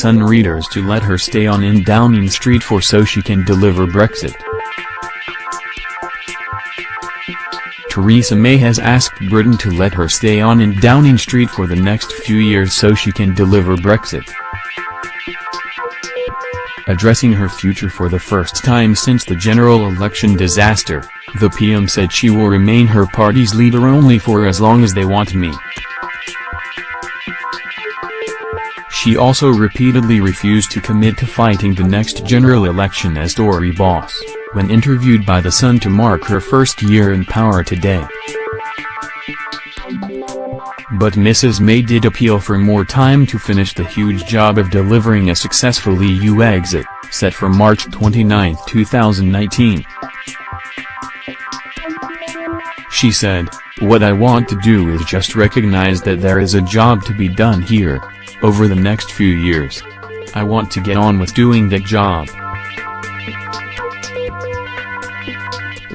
Sun readers to let her stay on in Downing Street so she can deliver Brexit. Theresa May has asked Britain to let her stay on in Downing Street for the next few years so she can deliver Brexit. Addressing her future for the first time since the general election disaster, the PM said she will remain her party's leader only for as long as they want me. She also repeatedly refused to commit to fighting the next general election as Tory boss, when interviewed by The Sun to mark her first year in power today. But Mrs. May did appeal for more time to finish the huge job of delivering a successful EU exit, set for March 29, 2019. She said, "What I want to do is just recognize that there is a job to be done here, over the next few years. I want to get on with doing that job."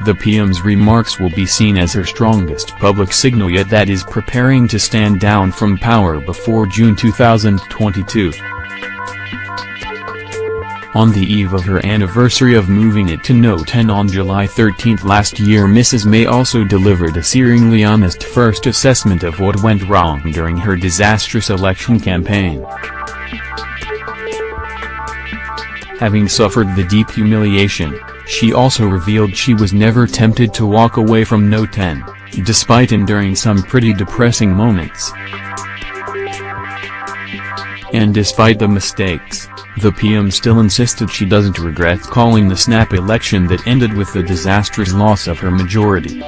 The PM's remarks will be seen as her strongest public signal yet that is preparing to stand down from power before June 2022. On the eve of her anniversary of moving it to No 10 on July 13 last year, Mrs. May also delivered a searingly honest first assessment of what went wrong during her disastrous election campaign. Having suffered the deep humiliation, she also revealed she was never tempted to walk away from No 10, despite enduring some pretty depressing moments. And despite the mistakes, the PM still insisted she doesn't regret calling the snap election that ended with the disastrous loss of her majority.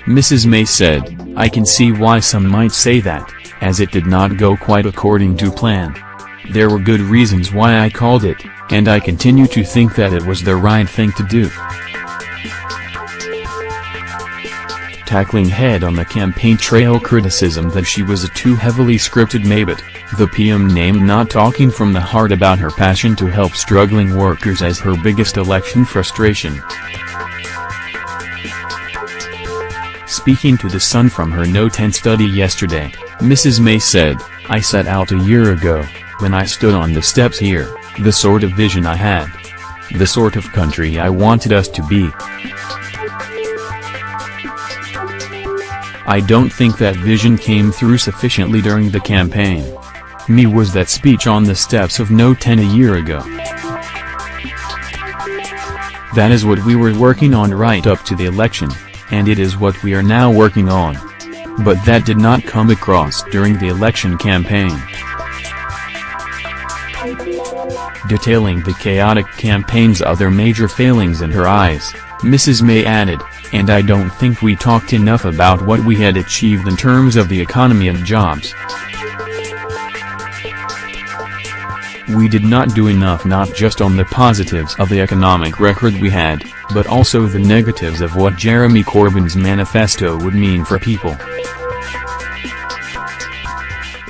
Mrs. May said, "I can see why some might say that, as it did not go quite according to plan. There were good reasons why I called it, and I continue to think that it was the right thing to do." Tackling head on the campaign trail criticism that she was a too heavily scripted Maybet, the PM named not talking from the heart about her passion to help struggling workers as her biggest election frustration. Speaking to The Sun from her No 10 study yesterday, Mrs. May said, "I set out a year ago, when I stood on the steps here, the sort of vision I had. The sort of country I wanted us to be. I don't think that vision came through sufficiently during the campaign. Me was that speech on the steps of No 10 a year ago. That is what we were working on right up to the election, and it is what we are now working on. But that did not come across during the election campaign." Detailing the chaotic campaign's other major failings in her eyes, Mrs. May added, "And I don't think we talked enough about what we had achieved in terms of the economy and jobs. We did not do enough not just on the positives of the economic record we had, but also the negatives of what Jeremy Corbyn's manifesto would mean for people."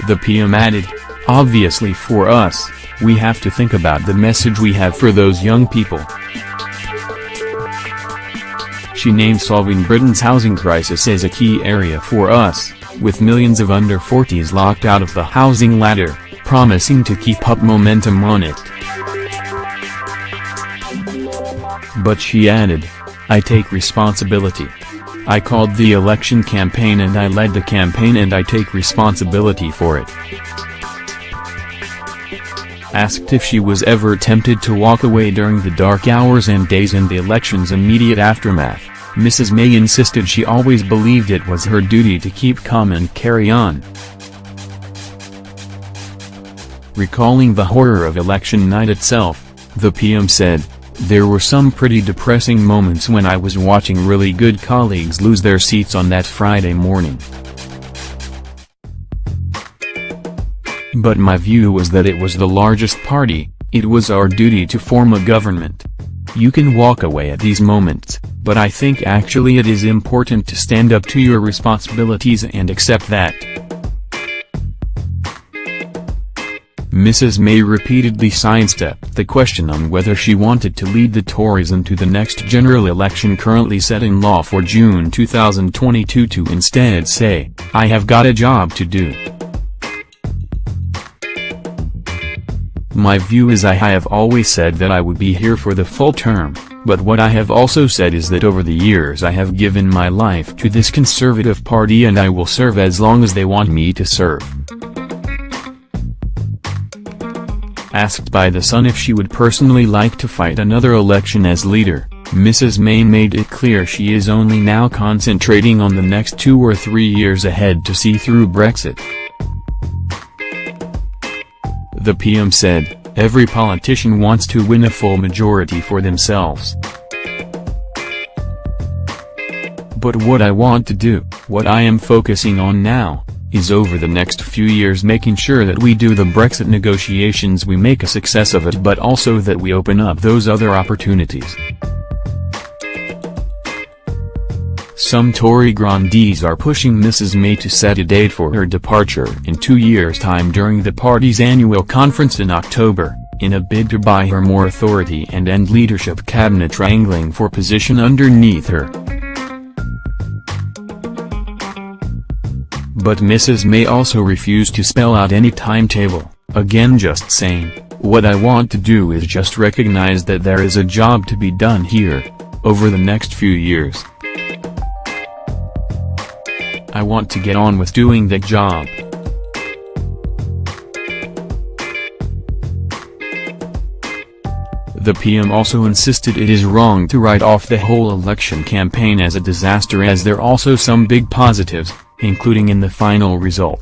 The PM added, "Obviously for us, we have to think about the message we have for those young people." She named solving Britain's housing crisis as a key area for us, with millions of under-40s locked out of the housing ladder, promising to keep up momentum on it. But she added, "I take responsibility. I called the election campaign and I led the campaign and I take responsibility for it." Asked if she was ever tempted to walk away during the dark hours and days in the election's immediate aftermath, Mrs. May insisted she always believed it was her duty to keep calm and carry on. Recalling the horror of election night itself, the PM said, "There were some pretty depressing moments when I was watching really good colleagues lose their seats on that Friday morning. But my view was that it was the largest party, it was our duty to form a government. You can walk away at these moments, but I think actually it is important to stand up to your responsibilities and accept that." Mrs. May repeatedly sidestepped the question on whether she wanted to lead the Tories into the next general election currently set in law for June 2022 to instead say, "I have got a job to do." My view is I have always said that I would be here for the full term, but what I have also said is that over the years I have given my life to this Conservative Party and I will serve as long as they want me to serve. Asked by The Sun if she would personally like to fight another election as leader, Mrs. May made it clear she is only now concentrating on the next 2 or 3 years ahead to see through Brexit. The PM said, "Every politician wants to win a full majority for themselves. But what I want to do, what I am focusing on now, is over the next few years making sure that we do the Brexit negotiations, we make a success of it, but also that we open up those other opportunities." Some Tory grandees are pushing Mrs. May to set a date for her departure in 2 years' time during the party's annual conference in October, in a bid to buy her more authority and end leadership cabinet wrangling for position underneath her. But Mrs. May also refused to spell out any timetable, again just saying, "What I want to do is just recognize that there is a job to be done here, over the next few years. I want to get on with doing that job." The PM also insisted it is wrong to write off the whole election campaign as a disaster, as there are also some big positives, including in the final result.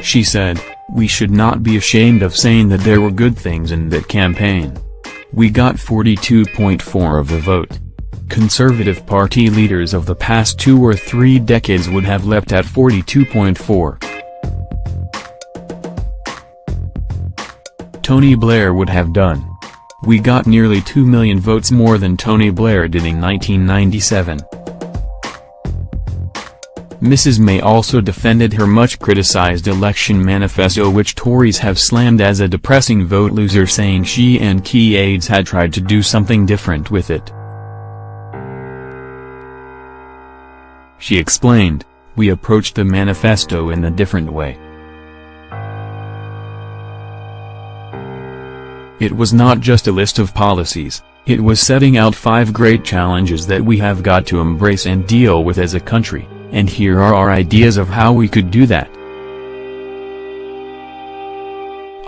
She said, "We should not be ashamed of saying that there were good things in that campaign. We got 42.4% of the vote. Conservative Party leaders of the past 2 or 3 decades would have leapt at 42.4%. Tony Blair would have done. We got nearly 2 million votes more than Tony Blair did in 1997. Mrs. May also defended her much-criticized election manifesto, which Tories have slammed as a depressing vote loser, saying she and key aides had tried to do something different with it. She explained, "We approached the manifesto in a different way. It was not just a list of policies, it was setting out 5 great challenges that we have got to embrace and deal with as a country, and here are our ideas of how we could do that.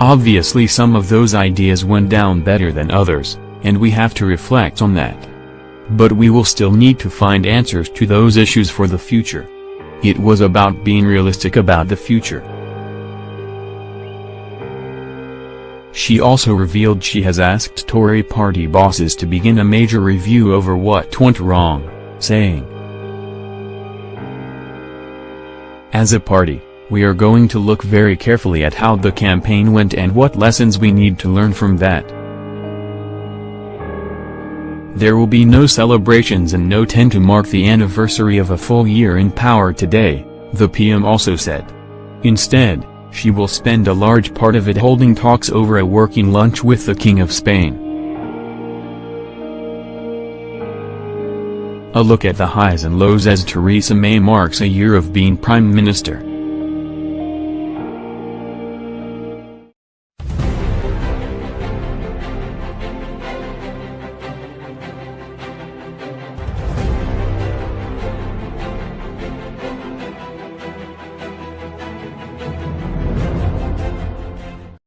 Obviously some of those ideas went down better than others, and we have to reflect on that. But we will still need to find answers to those issues for the future. It was about being realistic about the future." She also revealed she has asked Tory party bosses to begin a major review over what went wrong, saying, "As a party, we are going to look very carefully at how the campaign went and what lessons we need to learn from that. There will be no celebrations and no 10 to mark the anniversary of a full year in power today," the PM also said. Instead, she will spend a large part of it holding talks over a working lunch with the King of Spain. A look at the highs and lows as Theresa May marks a year of being Prime Minister.